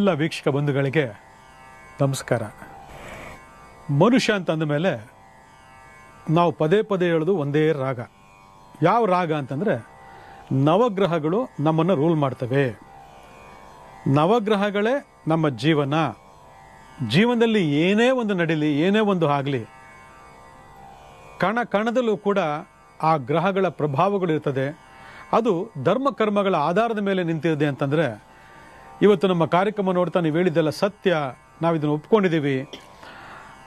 ಎಲ್ಲ ವೀಕ್ಷಕ ಬಂಧುಗಳಿಗೆ ನಮಸ್ಕಾರ. ಮನುಷ್ಯ ಅಂತ ಅಂದಮೇಲೆ ನಾವು ಪದೇ ಪದೇ ಹೇಳೋದು ಒಂದೇ ರಾಗ. ಯಾವ ರಾಗ ಅಂತಂದರೆ ನವಗ್ರಹಗಳು ನಮ್ಮನ್ನು ರೂಲ್ ಮಾಡ್ತವೆ. ನವಗ್ರಹಗಳೇ ನಮ್ಮ ಜೀವನದಲ್ಲಿ ಏನೇ ಒಂದು ನಡೀಲಿ, ಏನೇ ಒಂದು ಆಗಲಿ, ಕಣ ಕಣದಲ್ಲೂ ಕೂಡ ಆ ಗ್ರಹಗಳ ಪ್ರಭಾವಗಳು ಇರ್ತದೆ. ಅದು ಧರ್ಮ ಕರ್ಮಗಳ ಆಧಾರದ ಮೇಲೆ ನಿಂತಿದೆ ಅಂತಂದರೆ ಇವತ್ತು ನಮ್ಮ ಕಾರ್ಯಕ್ರಮ ನೋಡ್ತಾ ನೀವು ಹೇಳಿದ್ದೆಲ್ಲ ಸತ್ಯ, ನಾವು ಇದನ್ನು ಒಪ್ಕೊಂಡಿದ್ದೀವಿ,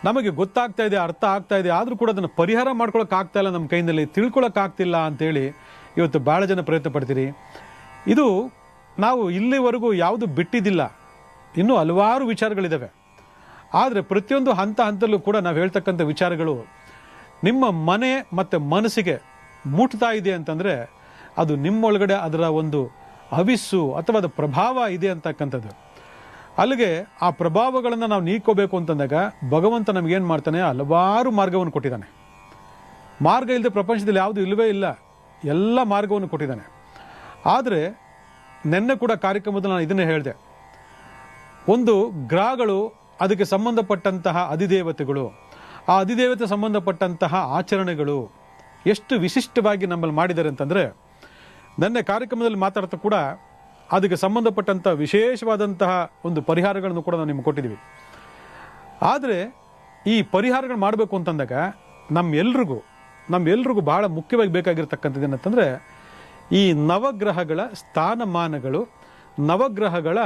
ನಮಗೆ ಗೊತ್ತಾಗ್ತಾ ಇದೆ, ಅರ್ಥ ಆಗ್ತಾ ಇದೆ, ಆದರೂ ಕೂಡ ಅದನ್ನು ಪರಿಹಾರ ಮಾಡ್ಕೊಳಕ್ಕಾಗ್ತಾ ಇಲ್ಲ, ನಮ್ಮ ಕೈಯಲ್ಲಿ ತಿಳ್ಕೊಳಕ್ಕಾಗ್ತಿಲ್ಲ ಅಂತೇಳಿ ಇವತ್ತು ಭಾಳ ಜನ ಪ್ರಯತ್ನ ಪಡ್ತೀರಿ. ಇದು ನಾವು ಇಲ್ಲಿವರೆಗೂ ಯಾವುದು ಬಿಟ್ಟಿದ್ದಿಲ್ಲ, ಇನ್ನೂ ಹಲವಾರು ವಿಚಾರಗಳಿದ್ದಾವೆ. ಆದರೆ ಪ್ರತಿಯೊಂದು ಹಂತದಲ್ಲೂ ಕೂಡ ನಾವು ಹೇಳ್ತಕ್ಕಂಥ ವಿಚಾರಗಳು ನಿಮ್ಮ ಮನೆ ಮತ್ತು ಮನಸ್ಸಿಗೆ ಮುಟ್ತಾ ಇದೆ ಅಂತಂದರೆ ಅದು ನಿಮ್ಮೊಳಗಡೆ ಅದರ ಒಂದು ಹವಿಸ್ಸು ಅಥವಾ ಅದರ ಪ್ರಭಾವ ಇದೆ ಅಂತಕ್ಕಂಥದ್ದು. ಅಲ್ಲಿಗೆ ಆ ಪ್ರಭಾವಗಳನ್ನು ನಾವು ನೀಕೋಬೇಕು ಅಂತಂದಾಗ ಭಗವಂತ ನಮಗೇನು ಮಾಡ್ತಾನೆ, ಹಲವಾರು ಮಾರ್ಗವನ್ನು ಕೊಟ್ಟಿದ್ದಾನೆ. ಮಾರ್ಗ ಇಲ್ಲದೆ ಪ್ರಪಂಚದಲ್ಲಿ ಯಾವುದು ಇಲ್ಲವೇ ಇಲ್ಲ, ಎಲ್ಲ ಮಾರ್ಗವನ್ನು ಕೊಟ್ಟಿದ್ದಾನೆ. ಆದರೆ ನಿನ್ನೆ ಕೂಡ ಕಾರ್ಯಕ್ರಮದಲ್ಲಿ ನಾನು ಇದನ್ನೇ ಹೇಳಿದೆ, ಒಂದು ಗ್ರಹಗಳು, ಅದಕ್ಕೆ ಸಂಬಂಧಪಟ್ಟಂತಹ ಅಧಿದೇವತೆಗಳು, ಆ ಅಧಿದೇವತೆ ಸಂಬಂಧಪಟ್ಟಂತಹ ಆಚರಣೆಗಳು ಎಷ್ಟು ವಿಶಿಷ್ಟವಾಗಿ ನಮ್ಮಲ್ಲಿ ಮಾಡಿದ್ದಾರೆ ಅಂತಂದರೆ, ನನ್ನ ಕಾರ್ಯಕ್ರಮದಲ್ಲಿ ಮಾತಾಡ್ತಾ ಕೂಡ ಅದಕ್ಕೆ ಸಂಬಂಧಪಟ್ಟಂಥ ವಿಶೇಷವಾದಂತಹ ಒಂದು ಪರಿಹಾರಗಳನ್ನು ಕೂಡ ನಾವು ನಿಮ್ಗೆ ಕೊಟ್ಟಿದ್ದೀವಿ. ಆದರೆ ಈ ಪರಿಹಾರಗಳು ಮಾಡಬೇಕು ಅಂತಂದಾಗ ನಮ್ಮೆಲ್ರಿಗೂ ಭಾಳ ಮುಖ್ಯವಾಗಿ ಬೇಕಾಗಿರ್ತಕ್ಕಂಥದ್ದು ಏನಂತಂದರೆ ಈ ನವಗ್ರಹಗಳ ಸ್ಥಾನಮಾನಗಳು, ನವಗ್ರಹಗಳ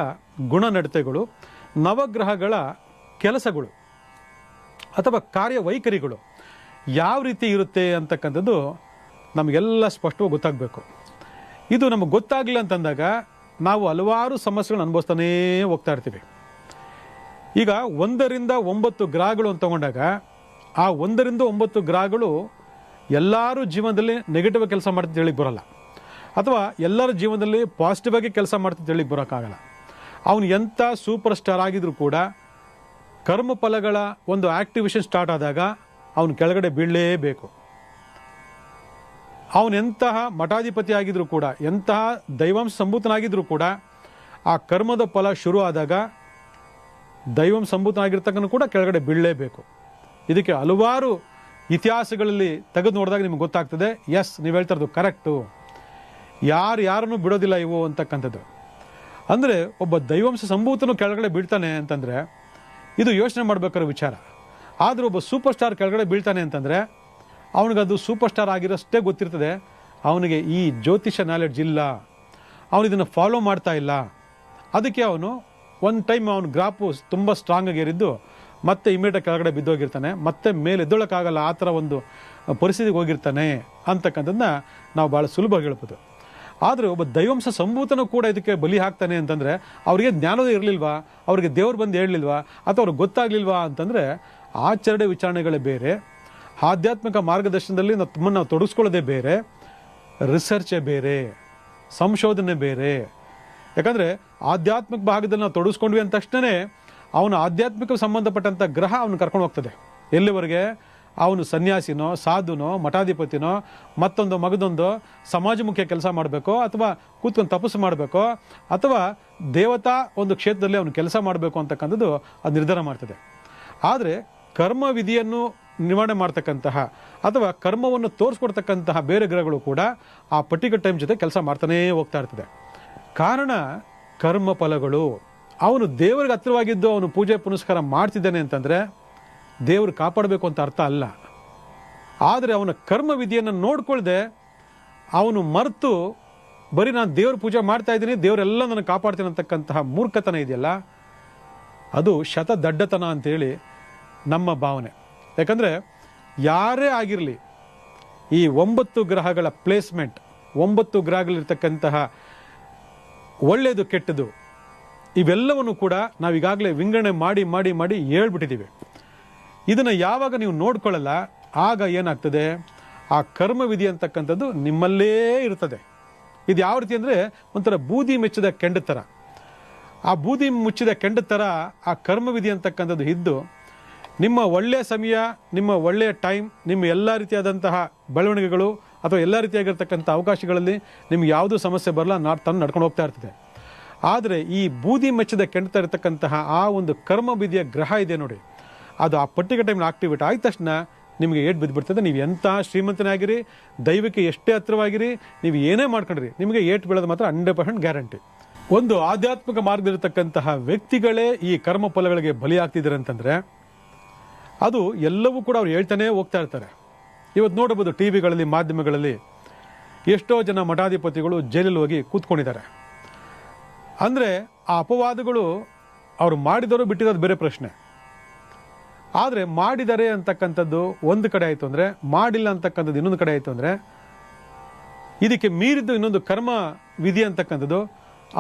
ಗುಣನಡತೆಗಳು, ನವಗ್ರಹಗಳ ಕೆಲಸಗಳು ಅಥವಾ ಕಾರ್ಯವೈಖರಿಗಳು ಯಾವ ರೀತಿ ಇರುತ್ತೆ ಅಂತಕ್ಕಂಥದ್ದು ನಮಗೆಲ್ಲ ಸ್ಪಷ್ಟವಾಗಿ ಗೊತ್ತಾಗಬೇಕು. ಇದು ನಮಗೆ ಗೊತ್ತಾಗಲಿಲ್ಲ ಅಂತಂದಾಗ ನಾವು ಹಲವಾರು ಸಮಸ್ಯೆಗಳನ್ನು ಅನುಭವಿಸ್ತಾನೇ ಹೋಗ್ತಾ ಇರ್ತೀವಿ. ಈಗ 1 ರಿಂದ 9 ಗ್ರಹಗಳು ಅಂತ ತಗೊಂಡಾಗ ಆ 1 ರಿಂದ 9 ಗ್ರಹಗಳು ಎಲ್ಲರೂ ಜೀವನದಲ್ಲಿ ನೆಗೆಟಿವ್ ಕೆಲಸ ಮಾಡ್ತಿದ್ದು ಹೇಳಿಕ್ಕೆ ಬರೋಲ್ಲ, ಅಥವಾ ಎಲ್ಲರ ಜೀವನದಲ್ಲಿ ಪಾಸಿಟಿವ್ ಆಗಿ ಕೆಲಸ ಮಾಡ್ತಿದ್ದು ಹೇಳಿಕ್ಕೆ ಬರೋಕ್ಕಾಗಲ್ಲ. ಅವನು ಎಂಥ ಸೂಪರ್ ಸ್ಟಾರ್ ಆಗಿದ್ರು ಕೂಡ ಕರ್ಮಫಲಗಳ ಒಂದು ಆಕ್ಟಿವೇಶನ್ ಸ್ಟಾರ್ಟ್ ಆದಾಗ ಅವನು ಕೆಳಗಡೆ ಬೀಳಲೇಬೇಕು. ಅವನೆಂತಹ ಮಠಾಧಿಪತಿ ಆಗಿದ್ರು ಕೂಡ, ಎಂತಹ ದೈವಾಂಶ ಸಂಭೂತನಾಗಿದ್ರು ಕೂಡ ಆ ಕರ್ಮದ ಫಲ ಶುರು ಆದಾಗ ದೈವಾಂಶ ಸಂಭೂತನಾಗಿರ್ತಕ್ಕಂಥ ಕೂಡ ಕೆಳಗಡೆ ಬೀಳಲೇಬೇಕು. ಇದಕ್ಕೆ ಹಲವಾರು ಇತಿಹಾಸಗಳಲ್ಲಿ ತೆಗೆದು ನೋಡಿದಾಗ ನಿಮ್ಗೆ ಗೊತ್ತಾಗ್ತದೆ, ಎಸ್ ನೀವು ಹೇಳ್ತಾ ಇರೋದು ಕರೆಕ್ಟು, ಯಾರನ್ನೂ ಬಿಡೋದಿಲ್ಲ ಇವು ಅಂತಕ್ಕಂಥದ್ದು. ಅಂದರೆ ಒಬ್ಬ ದೈವಾಂಶ ಸಂಭೂತನು ಕೆಳಗಡೆ ಬೀಳ್ತಾನೆ ಅಂತಂದರೆ ಇದು ಯೋಚನೆ ಮಾಡಬೇಕಾದ ವಿಚಾರ. ಆದರೆ ಒಬ್ಬ ಸೂಪರ್ ಸ್ಟಾರ್ ಕೆಳಗಡೆ ಬೀಳ್ತಾನೆ ಅಂತಂದರೆ ಅವನಿಗದು ಸೂಪರ್ ಸ್ಟಾರ್ ಆಗಿರೋಷ್ಟೇ ಗೊತ್ತಿರ್ತದೆ, ಅವನಿಗೆ ಈ ಜ್ಯೋತಿಷ ನಾಲೆಡ್ಜ್ ಇಲ್ಲ, ಅವನು ಇದನ್ನು ಫಾಲೋ ಮಾಡ್ತಾ ಇಲ್ಲ. ಅದಕ್ಕೆ ಅವನು ಒಂದು ಟೈಮ್ ಅವನ ಗ್ರಾಫು ತುಂಬ ಸ್ಟ್ರಾಂಗ್ ಆಗಿ ಏರಿದ್ದು ಮತ್ತೆ ಇಮಿಡಿಯೇಟ್ ಕೆಳಗಡೆ ಬಿದ್ದೋಗಿರ್ತಾನೆ, ಮತ್ತೆ ಮೇಲೆ ಎದ್ದೊಳಕ್ಕಾಗಲ್ಲ, ಆ ಥರ ಒಂದು ಪರಿಸ್ಥಿತಿಗೆ ಹೋಗಿರ್ತಾನೆ ಅಂತಕ್ಕಂಥದ್ದನ್ನ ನಾವು ಭಾಳ ಸುಲಭವಾಗಿ ಹೇಳ್ಬೋದು. ಆದರೆ ಒಬ್ಬ ದೈವಾಂಶ ಸಂಭೂತನೂ ಕೂಡ ಇದಕ್ಕೆ ಬಲಿ ಹಾಕ್ತಾನೆ ಅಂತಂದರೆ ಅವರಿಗೆ ಜ್ಞಾನವೇ ಇರಲಿಲ್ವಾ, ಅವರಿಗೆ ದೇವ್ರು ಬಂದು ಹೇಳಲಿಲ್ವಾ, ಅಥವಾ ಅವ್ರಿಗೆ ಗೊತ್ತಾಗಲಿಲ್ವಾ ಅಂತಂದರೆ ಆಚರಣೆ ವಿಚಾರಣೆಗಳೇ ಬೇರೆ, ಆಧ್ಯಾತ್ಮಿಕ ಮಾರ್ಗದರ್ಶನದಲ್ಲಿ ನಾವು ತೊಡಗಿಸ್ಕೊಳ್ಳೋದೇ ಬೇರೆ, ರಿಸರ್ಚೇ ಬೇರೆ, ಸಂಶೋಧನೆ ಬೇರೆ. ಯಾಕಂದರೆ ಆಧ್ಯಾತ್ಮಿಕ ಭಾಗದಲ್ಲಿ ನಾವು ತೊಡಗಿಸ್ಕೊಂಡ್ವಿ ಅಂದ ತಕ್ಷಣ ಅವನು ಆಧ್ಯಾತ್ಮಿಕ ಸಂಬಂಧಪಟ್ಟಂಥ ಗ್ರಹ ಅವನು ಕರ್ಕೊಂಡು ಹೋಗ್ತದೆ. ಎಲ್ಲಿವರೆಗೆ ಅವನು ಸನ್ಯಾಸಿನೋ, ಸಾಧುನೋ, ಮಠಾಧಿಪತಿನೋ, ಮಗದೊಂದು ಸಮಾಜಮುಖಿ ಕೆಲಸ ಮಾಡಬೇಕೋ, ಅಥವಾ ಕೂತ್ಕೊಂಡು ತಪಸ್ಸು ಮಾಡಬೇಕೋ, ಅಥವಾ ದೇವತಾ ಒಂದು ಕ್ಷೇತ್ರದಲ್ಲಿ ಅವನು ಕೆಲಸ ಮಾಡಬೇಕು ಅಂತಕ್ಕಂಥದ್ದು ಅದು ನಿರ್ಧಾರ ಮಾಡ್ತದೆ. ಆದರೆ ಕರ್ಮ ವಿಧಿಯನ್ನು ನಿವಾರಣೆ ಮಾಡ್ತಕ್ಕಂತಹ ಅಥವಾ ಕರ್ಮವನ್ನು ತೋರಿಸ್ಕೊಡ್ತಕ್ಕಂತಹ ಬೇರೆ ಗ್ರಹಗಳು ಕೂಡ ಆ ಪರ್ಟಿಕ್ಯುಲರ್ ಟೈಮ್ ಜೊತೆ ಕೆಲಸ ಮಾಡ್ತಾನೇ ಹೋಗ್ತಾ ಇರ್ತದೆ. ಕಾರಣ ಕರ್ಮ ಫಲಗಳು. ಅವನು ದೇವರಿಗೆ ಹತ್ತಿರವಾಗಿದ್ದು ಅವನು ಪೂಜೆ ಪುನಸ್ಕಾರ ಮಾಡ್ತಿದ್ದಾನೆ ಅಂತಂದರೆ ದೇವರು ಕಾಪಾಡಬೇಕು ಅಂತ ಅರ್ಥ ಅಲ್ಲ. ಆದರೆ ಅವನ ಕರ್ಮ ವಿಧಿಯನ್ನು ನೋಡ್ಕೊಳ್ದೆ ಅವನು ಮರೆತು ಬರೀ ನಾನು ದೇವ್ರ ಪೂಜೆ ಮಾಡ್ತಾ ಇದ್ದೀನಿ, ದೇವರೆಲ್ಲ ನನ್ನ ಕಾಪಾಡ್ತೀನಿ ಅಂತಕ್ಕಂತಹ ಮೂರ್ಖತನ ಇದೆಯಲ್ಲ, ಅದು ಶತದಡ್ಡತನ ಅಂತೇಳಿ ನಮ್ಮ ಭಾವನೆ. ಯಾಕಂದರೆ ಯಾರೇ ಆಗಿರಲಿ ಈ 9 ಗ್ರಹಗಳ ಪ್ಲೇಸ್ಮೆಂಟ್, 9 ಗ್ರಹಗಳಿರ್ತಕ್ಕಂತಹ ಒಳ್ಳೆಯದು ಕೆಟ್ಟದು ಇವೆಲ್ಲವನ್ನು ಕೂಡ ನಾವು ಈಗಾಗಲೇ ವಿಂಗಡಣೆ ಮಾಡಿ ಮಾಡಿ ಮಾಡಿ ಹೇಳ್ಬಿಟ್ಟಿದ್ದೀವಿ. ಇದನ್ನು ಯಾವಾಗ ನೀವು ನೋಡ್ಕೊಳ್ಳಲ್ಲ ಆಗ ಏನಾಗ್ತದೆ, ಆ ಕರ್ಮ ವಿಧಿ ಅಂತಕ್ಕಂಥದ್ದು ನಿಮ್ಮಲ್ಲೇ ಇರ್ತದೆ. ಇದು ಯಾವ ರೀತಿ ಅಂದರೆ ಒಂಥರ ಬೂದಿ ಮೆಚ್ಚಿದ ಕೆಂಡ ಥರ. ಆ ಬೂದಿ ಮುಚ್ಚಿದ ಕೆಂಡ ಥರ ಆ ಕರ್ಮ ವಿಧಿ ಅಂತಕ್ಕಂಥದ್ದು ಇದ್ದು ನಿಮ್ಮ ಒಳ್ಳೆಯ ಸಮಯ, ನಿಮ್ಮ ಒಳ್ಳೆಯ ಟೈಮ್, ನಿಮ್ಮ ಎಲ್ಲ ರೀತಿಯಾದಂತಹ ಬೆಳವಣಿಗೆಗಳು ಅಥವಾ ಎಲ್ಲ ರೀತಿಯಾಗಿರ್ತಕ್ಕಂಥ ಅವಕಾಶಗಳಲ್ಲಿ ನಿಮ್ಗೆ ಯಾವುದೂ ಸಮಸ್ಯೆ ಬರಲ್ಲ, ತಂದು ನಡ್ಕೊಂಡು ಹೋಗ್ತಾ ಇರ್ತದೆ. ಆದರೆ ಈ ಬೂದಿ ಮೆಚ್ಚದ ಕೆಣ್ತಾ ಇರತಕ್ಕಂತಹ ಆ ಒಂದು ಕರ್ಮ ವಿಧಿಯ ಗ್ರಹ ಇದೆ ನೋಡಿ, ಅದು ಆ ಪರ್ಟಿಕ್ಯುಲರ್ ಟೈಮ್ನ ಆಕ್ಟಿವೇಟ್ ಆದ ತಕ್ಷಣ ನಿಮಗೆ ಏಟ್ ಬಿದ್ದುಬಿಡ್ತದೆ. ನೀವು ಎಂಥ ಶ್ರೀಮಂತನೇ ಆಗಿರಿ, ದೈವಕ್ಕೆ ಎಷ್ಟೇ ಹತ್ತಿರವಾಗಿರಿ, ನೀವು ಏನೇ ಮಾಡ್ಕೊಂಡ್ರಿ, ನಿಮಗೆ ಏಟ್ ಬೀಳೋದು ಮಾತ್ರ 100% ಗ್ಯಾರಂಟಿ. ಒಂದು ಆಧ್ಯಾತ್ಮಿಕ ಮಾರ್ಗದಲ್ಲಿರತಕ್ಕಂತಹ ವ್ಯಕ್ತಿಗಳೇ ಈ ಕರ್ಮ ಫಲಗಳಿಗೆ ಬಲಿಯಾಗ್ತಿದ್ದಾರೆ ಅಂತಂದರೆ ಅದು ಎಲ್ಲವೂ ಕೂಡ ಅವ್ರು ಹೇಳ್ತಾನೆ ಹೋಗ್ತಾ ಇರ್ತಾರೆ. ಇವತ್ತು ನೋಡಬಹುದು ಟಿ ವಿಗಳಲ್ಲಿ, ಮಾಧ್ಯಮಗಳಲ್ಲಿ ಎಷ್ಟೋ ಜನ ಮಠಾಧಿಪತಿಗಳು ಜೈಲಲ್ಲಿ ಹೋಗಿ ಕೂತ್ಕೊಂಡಿದ್ದಾರೆ. ಅಂದರೆ ಆ ಅಪವಾದಗಳು ಅವರು ಮಾಡಿದವರು ಬಿಟ್ಟಿರೋದು ಬೇರೆ ಪ್ರಶ್ನೆ. ಆದರೆ ಮಾಡಿದ್ದಾರೆ ಅಂತಕ್ಕಂಥದ್ದು ಒಂದು ಕಡೆ ಆಯಿತು ಅಂದರೆ, ಮಾಡಿಲ್ಲ ಅಂತಕ್ಕಂಥದ್ದು ಇನ್ನೊಂದು ಕಡೆ ಆಯಿತು ಅಂದರೆ, ಇದಕ್ಕೆ ಮೀರಿದ್ದು ಇನ್ನೊಂದು ಕರ್ಮ ವಿಧಿ ಅಂತಕ್ಕಂಥದ್ದು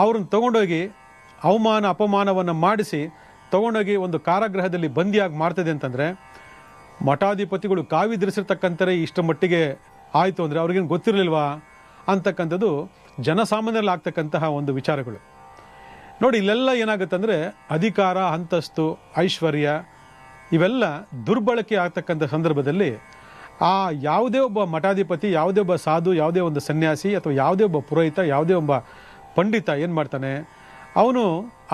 ಅವ್ರನ್ನ ತಗೊಂಡೋಗಿ ಅವಮಾನ ಅಪಮಾನವನ್ನು ಮಾಡಿಸಿ ತಗೊಂಡೋಗಿ ಒಂದು ಕಾರಾಗೃಹದಲ್ಲಿ ಬಂದಿಯಾಗಿ ಮಾಡ್ತದೆ ಅಂತಂದರೆ, ಮಠಾಧಿಪತಿಗಳು ಕಾವಿದ್ರಿಸಿರ್ತಕ್ಕಂಥರೇ ಇಷ್ಟ ಮಟ್ಟಿಗೆ ಆಯಿತು ಅಂದರೆ ಅವ್ರಿಗೇನು ಗೊತ್ತಿರಲಿಲ್ವಾ ಅಂತಕ್ಕಂಥದ್ದು ಜನಸಾಮಾನ್ಯರಲ್ಲಿ ಆಗ್ತಕ್ಕಂತಹ ಒಂದು ವಿಚಾರಗಳು. ನೋಡಿ, ಇಲ್ಲೆಲ್ಲ ಏನಾಗುತ್ತೆ ಅಂದರೆ ಅಧಿಕಾರ, ಅಂತಸ್ತು, ಐಶ್ವರ್ಯ ಇವೆಲ್ಲ ದುರ್ಬಳಕೆ ಆಗ್ತಕ್ಕಂಥ ಸಂದರ್ಭದಲ್ಲಿ ಆ ಯಾವುದೇ ಒಬ್ಬ ಮಠಾಧಿಪತಿ, ಯಾವುದೇ ಒಬ್ಬ ಸಾಧು, ಯಾವುದೇ ಒಂದು ಸನ್ಯಾಸಿ ಅಥವಾ ಯಾವುದೇ ಒಬ್ಬ ಪುರೋಹಿತ, ಯಾವುದೇ ಒಬ್ಬ ಪಂಡಿತ ಏನು ಮಾಡ್ತಾನೆ, ಅವನು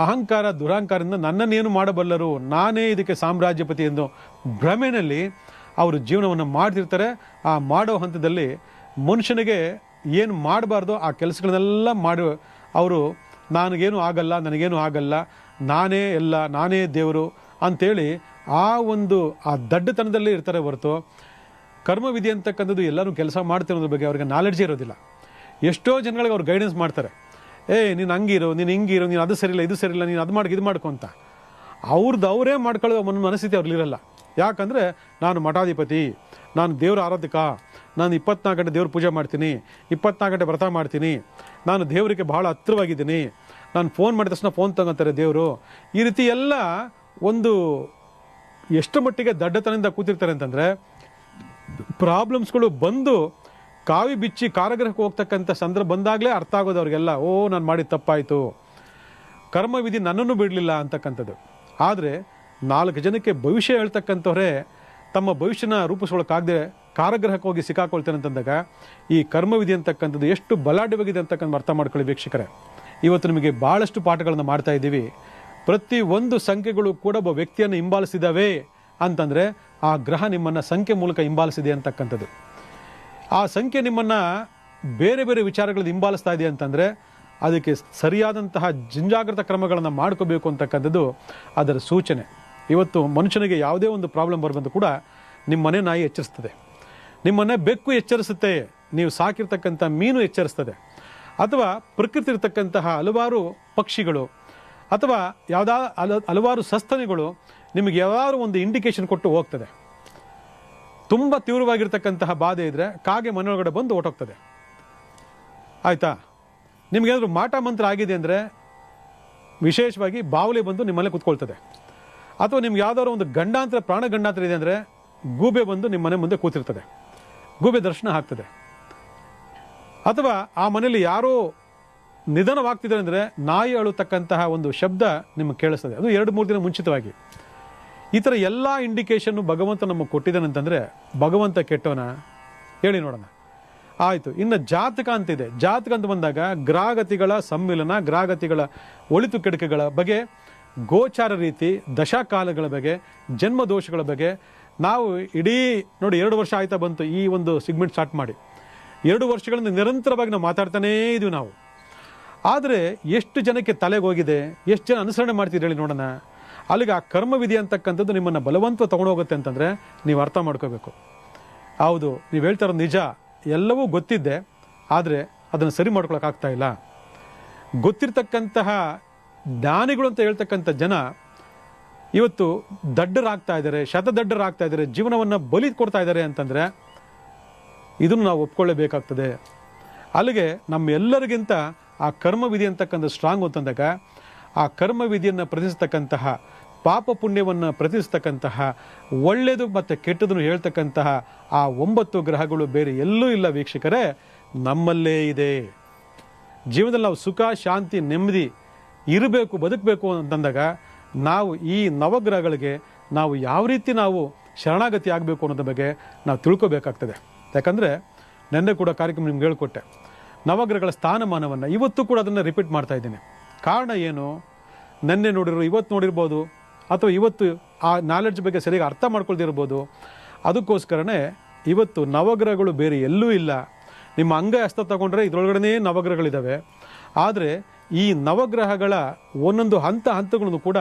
ಅಹಂಕಾರ ದುರಹಂಕಾರದಿಂದ ನನ್ನನ್ನೇನು ಮಾಡಬಲ್ಲರು, ನಾನೇ ಇದಕ್ಕೆ ಸಾಮ್ರಾಜ್ಯಪತಿ ಎಂದು ಭ್ರಮೆಯಲ್ಲಿ ಅವರು ಜೀವನವನ್ನು ಮಾಡ್ತಿರ್ತಾರೆ. ಆ ಮಾಡೋ ಹಂತದಲ್ಲಿ ಮನುಷ್ಯನಿಗೆ ಏನು ಮಾಡಬಾರ್ದೋ ಆ ಕೆಲಸಗಳನ್ನೆಲ್ಲ ಮಾಡಿ ಅವರು ನನಗೇನು ಆಗಲ್ಲ, ನಾನೇ ಎಲ್ಲ, ನಾನೇ ದೇವರು ಅಂಥೇಳಿ ಆ ದಡ್ಡತನದಲ್ಲೇ ಇರ್ತಾರೆ ಹೊರತು ಕರ್ಮವಿಧಿ ಅಂತಕ್ಕಂಥದ್ದು ಎಲ್ಲರೂ ಕೆಲಸ ಮಾಡ್ತಿರೋದ್ರ ಬಗ್ಗೆ ಅವ್ರಿಗೆ ನಾಲೆಡ್ಜೇ ಇರೋದಿಲ್ಲ. ಎಷ್ಟೋ ಜನಗಳಿಗೆ ಅವ್ರು ಗೈಡೆನ್ಸ್ ಮಾಡ್ತಾರೆ, ನೀನು ಹಂಗಿರೋ, ನೀನು ಹಿಂಗಿರೋ, ನೀನು ಅದು ಸರಿಯಿಲ್ಲ, ಇದು ಸರಿಯಿಲ್ಲ, ನೀನು ಅದು ಇದು ಮಾಡ್ಕೊ ಅಂತ. ಅವರೇ ಮಾಡ್ಕೊಳ್ಳೋ ಮನಸ್ಥಿತಿ ಅವ್ರಲ್ಲಿರಲ್ಲ. ಯಾಕಂದರೆ ನಾನು ಮಠಾಧಿಪತಿ, ನಾನು ದೇವರ ಆರಾಧಕ, ನಾನು 24 ಗಂಟೆ ದೇವ್ರ ಪೂಜೆ ಮಾಡ್ತೀನಿ, 24 ಗಂಟೆ ವ್ರತ ಮಾಡ್ತೀನಿ, ನಾನು ದೇವರಿಗೆ ಬಹಳ ಹತ್ತಿರವಾಗಿದ್ದೀನಿ, ನಾನು ಫೋನ್ ಮಾಡಿದ ತಕ್ಷಣ ಫೋನ್ ತಗೋತಾರೆ ದೇವರು. ಈ ರೀತಿ ಎಲ್ಲ ಒಂದು ಎಷ್ಟು ಮಟ್ಟಿಗೆ ದಡ್ಡತನದಿಂದ ಕೂತಿರ್ತಾರೆ ಅಂತಂದರೆ, ಪ್ರಾಬ್ಲಮ್ಸ್ಗಳು ಬಂದು ಕಾವಿ ಬಿಚ್ಚಿ ಕಾರಾಗೃಹಕ್ಕೆ ಹೋಗ್ತಕ್ಕಂಥ ಸಂದರ್ಭ ಬಂದಾಗಲೇ ಅರ್ಥ ಆಗೋದು ಅವ್ರಿಗೆಲ್ಲ, ನಾನು ಮಾಡಿದ ತಪ್ಪಾಯಿತು, ಕರ್ಮವಿಧಿ ನನ್ನನ್ನು ಬಿಡಲಿಲ್ಲ ಅಂತಕ್ಕಂಥದ್ದು. ಆದರೆ 4 ಜನಕ್ಕೆ ಭವಿಷ್ಯ ಹೇಳ್ತಕ್ಕಂಥವ್ರೆ ತಮ್ಮ ಭವಿಷ್ಯನ ರೂಪಿಸ್ಕೊಳ್ಳೋಕ್ಕಾಗದೆ ಕಾರಾಗೃಹಕ್ಕೆ ಹೋಗಿ ಸಿಕ್ಕಾಕೊಳ್ತೇನೆ ಅಂತಂದಾಗ ಈ ಕರ್ಮವಿಧಿ ಅಂತಕ್ಕಂಥದ್ದು ಎಷ್ಟು ಬಲಾಢ್ಯವಾಗಿದೆ ಅಂತಕ್ಕಂಥ ಅರ್ಥ ಮಾಡ್ಕೊಳ್ಳಿ ವೀಕ್ಷಕರೇ. ಇವತ್ತು ನಿಮಗೆ ಭಾಳಷ್ಟು ಪಾಠಗಳನ್ನು ಮಾಡ್ತಾ ಇದ್ದೀವಿ. ಪ್ರತಿ ಒಂದು ಸಂಖ್ಯೆಗಳು ಕೂಡ ಒಬ್ಬ ವ್ಯಕ್ತಿಯನ್ನು ಹಿಂಬಾಲಿಸಿದಾವೆ ಅಂತಂದರೆ ಆ ಗ್ರಹ ನಿಮ್ಮನ್ನು ಸಂಖ್ಯೆ ಮೂಲಕ ಹಿಂಬಾಲಿಸಿದೆ ಅಂತಕ್ಕಂಥದ್ದು. ಆ ಸಂಖ್ಯೆ ನಿಮ್ಮನ್ನು ಬೇರೆ ಬೇರೆ ವಿಚಾರಗಳನ್ನು ಹಿಂಬಾಲಿಸ್ತಾ ಇದೆ ಅಂತಂದರೆ ಅದಕ್ಕೆ ಸರಿಯಾದಂತಹ ಮುಂಜಾಗ್ರತಾ ಕ್ರಮಗಳನ್ನು ಮಾಡ್ಕೋಬೇಕು ಅಂತಕ್ಕಂಥದ್ದು ಅದರ ಸೂಚನೆ. ಇವತ್ತು ಮನುಷ್ಯನಿಗೆ ಯಾವುದೇ ಒಂದು ಪ್ರಾಬ್ಲಮ್ ಬರಬಂದು ಕೂಡ ನಿಮ್ಮನೆ ನಾಯಿ ಎಚ್ಚರಿಸ್ತದೆ, ನಿಮ್ಮನೆ ಬೆಕ್ಕು ಎಚ್ಚರಿಸುತ್ತೆ, ನೀವು ಸಾಕಿರ್ತಕ್ಕಂಥ ಮೀನು ಎಚ್ಚರಿಸ್ತದೆ, ಅಥವಾ ಪ್ರಕೃತಿ ಇರ್ತಕ್ಕಂತಹ ಹಲವಾರು ಪಕ್ಷಿಗಳು ಅಥವಾ ಹಲವಾರು ಸಸ್ತನಿಗಳು ನಿಮಗೆ ಯಾವ್ದಾದ್ರು ಒಂದು ಇಂಡಿಕೇಶನ್ ಕೊಟ್ಟು ಹೋಗ್ತದೆ. ತುಂಬ ತೀವ್ರವಾಗಿರ್ತಕ್ಕಂತಹ ಬಾಧೆ ಇದ್ದರೆ ಕಾಗೆ ಮನೆಯೊಳಗಡೆ ಬಂದು ಹೊರಟೋಗ್ತದೆ. ಆಯಿತಾ? ನಿಮಗೇನಾದರೂ ಮಾಟ ಮಂತ್ರ ಆಗಿದೆ ಅಂದರೆ ವಿಶೇಷವಾಗಿ ಬಾವಲಿ ಬಂದು ನಿಮ್ಮಲ್ಲೇ ಕೂತ್ಕೊಳ್ತದೆ. ಅಥವಾ ನಿಮ್ಗೆ ಯಾವ್ದಾದ್ರು ಒಂದು ಗಂಡಾಂತರ, ಪ್ರಾಣ ಗಂಡಾಂತರ ಇದೆ ಅಂದರೆ ಗೂಬೆ ಬಂದು ನಿಮ್ಮ ಮನೆ ಮುಂದೆ ಕೂತಿರ್ತದೆ, ಗೂಬೆ ದರ್ಶನ ಆಗ್ತದೆ. ಅಥವಾ ಆ ಮನೆಯಲ್ಲಿ ಯಾರೋ ನಿಧನವಾಗ್ತಿದ್ದಾರೆ ಅಂದರೆ ನಾಯಿ ಅಳುತ್ತಕ್ಕಂತಹ ಒಂದು ಶಬ್ದ ನಿಮಗೆ ಕೇಳಿಸ್ತದೆ, ಅದು 2-3 ದಿನ ಮುಂಚಿತವಾಗಿ. ಈ ಥರ ಎಲ್ಲ ಇಂಡಿಕೇಶನ್ನು ಭಗವಂತ ನಮಗೆ ಕೊಟ್ಟಿದ್ದಾನೆ ಅಂತಂದರೆ ಭಗವಂತ ಕೆಟ್ಟವನ? ಹೇಳಿ ನೋಡೋಣ. ಆಯಿತು, ಇನ್ನು ಜಾತಕ ಅಂತಿದೆ. ಜಾತಕ ಅಂತ ಬಂದಾಗ ಗ್ರಹಗತಿಗಳ ಸಮ್ಮಿಲನ, ಗ್ರಹಗತಿಗಳ ಒಳಿತು ಕೆಡುಕುಗಳ ಬಗ್ಗೆ, ಗೋಚಾರ ರೀತಿ, ದಶಾಕಾಲಗಳ ಬಗ್ಗೆ, ಜನ್ಮ ದೋಷಗಳ ಬಗ್ಗೆ ನಾವು ಇಡೀ ನೋಡಿ 2 ವರ್ಷ ಆಯ್ತಾ ಬಂತು ಈ ಒಂದು ಸಿಗ್ಮೆಂಟ್ ಸ್ಟಾರ್ಟ್ ಮಾಡಿ. 2 ವರ್ಷಗಳಿಂದ ನಿರಂತರವಾಗಿ ನಾವು ಮಾತಾಡ್ತಾನೇ ಇದೀವಿ ನಾವು. ಆದರೆ ಎಷ್ಟು ಜನಕ್ಕೆ ತಲೆಗೆ ಹೋಗಿದೆ, ಎಷ್ಟು ಜನ ಅನುಸರಣೆ ಮಾಡ್ತೀರಿ ಹೇಳಿ ನೋಡೋಣ. ಅಲ್ಲಿಗೆ ಆ ಕರ್ಮವಿಧಿ ಅಂತಕ್ಕಂಥದ್ದು ನಿಮ್ಮನ್ನು ಬಲವಂತ ತೊಗೊಂಡೋಗುತ್ತೆ ಅಂತಂದರೆ ನೀವು ಅರ್ಥ ಮಾಡ್ಕೋಬೇಕು. ಹೌದು, ನೀವು ಹೇಳ್ತಾ ಇರೋದು ನಿಜ, ಎಲ್ಲವೂ ಗೊತ್ತಿದ್ದೆ, ಆದರೆ ಅದನ್ನು ಸರಿ ಮಾಡ್ಕೊಳಕ್ಕಾಗ್ತಾ ಇಲ್ಲ. ಗೊತ್ತಿರ್ತಕ್ಕಂತಹ ಜ್ಞಾನಿಗಳು ಅಂತ ಹೇಳ್ತಕ್ಕಂಥ ಜನ ಇವತ್ತು ದಡ್ಡರಾಗ್ತಾ ಇದ್ದಾರೆ, ಶತದಡ್ಡರಾಗ್ತಾ ಇದ್ದಾರೆ, ಜೀವನವನ್ನು ಬಲಿ ಕೊಡ್ತಾ ಇದ್ದಾರೆ ಅಂತಂದರೆ ಇದನ್ನು ನಾವು ಒಪ್ಕೊಳ್ಳೇಬೇಕಾಗ್ತದೆ. ಅಲ್ಲಿಗೆ ನಮ್ಮೆಲ್ಲರಿಗಿಂತ ಆ ಕರ್ಮವಿಧಿ ಅಂತಕ್ಕಂಥ ಸ್ಟ್ರಾಂಗ್ ಅಂತಂದಾಗ ಆ ಕರ್ಮವಿಧಿಯನ್ನು ಪ್ರತಿನಿಸ್ತಕ್ಕಂತಹ, ಪಾಪ ಪುಣ್ಯವನ್ನು ಪ್ರತಿನಿಸ್ತಕ್ಕಂತಹ, ಒಳ್ಳೆಯದು ಮತ್ತು ಕೆಟ್ಟದನ್ನು ಹೇಳ್ತಕ್ಕಂತಹ ಆ 9 ಗ್ರಹಗಳು ಬೇರೆ ಎಲ್ಲೂ ಇಲ್ಲ ವೀಕ್ಷಕರೇ, ನಮ್ಮಲ್ಲೇ ಇದೆ. ಜೀವನದಲ್ಲಿ ನಾವು ಸುಖ, ಶಾಂತಿ, ನೆಮ್ಮದಿ ಇರಬೇಕು, ಬದುಕಬೇಕು ಅಂತಂದಾಗ ನಾವು ಈ ನವಗ್ರಹಗಳಿಗೆ ನಾವು ಯಾವ ರೀತಿ ನಾವು ಶರಣಾಗತಿ ಆಗಬೇಕು ಅನ್ನೋದ್ರ ಬಗ್ಗೆ ನಾವು ತಿಳ್ಕೊಬೇಕಾಗ್ತದೆ. ಯಾಕಂದರೆ ನೆನ್ನೆ ಕೂಡ ಕಾರ್ಯಕ್ರಮ ನಿಮ್ಗೆ ಹೇಳ್ಕೊಟ್ಟೆ, ನವಗ್ರಹಗಳ ಸ್ಥಾನಮಾನವನ್ನು ಇವತ್ತು ಕೂಡ ಅದನ್ನು ರಿಪೀಟ್ ಮಾಡ್ತಾ ಇದ್ದೀನಿ. ಕಾರಣ ಏನು? ನೆನ್ನೆ ನೋಡಿರೋ ಇವತ್ತು ನೋಡಿರ್ಬೋದು, ಅಥವಾ ಇವತ್ತು ಆ ನಾಲೆಡ್ಜ್ ಬಗ್ಗೆ ಸರಿಯಾಗಿ ಅರ್ಥ ಮಾಡ್ಕೊಳ್ದಿರ್ಬೋದು. ಅದಕ್ಕೋಸ್ಕರನೇ ಇವತ್ತು ನವಗ್ರಹಗಳು ಬೇರೆ ಎಲ್ಲೂ ಇಲ್ಲ. ನಿಮ್ಮ ಅಂಗೈ ಹಸ್ತ ತಗೊಂಡ್ರೆ ಇದರೊಳಗಡೆ ನವಗ್ರಹಗಳಿದ್ದಾವೆ. ಆದರೆ ಈ ನವಗ್ರಹಗಳ ಒಂದೊಂದು ಹಂತಗಳನ್ನು ಕೂಡ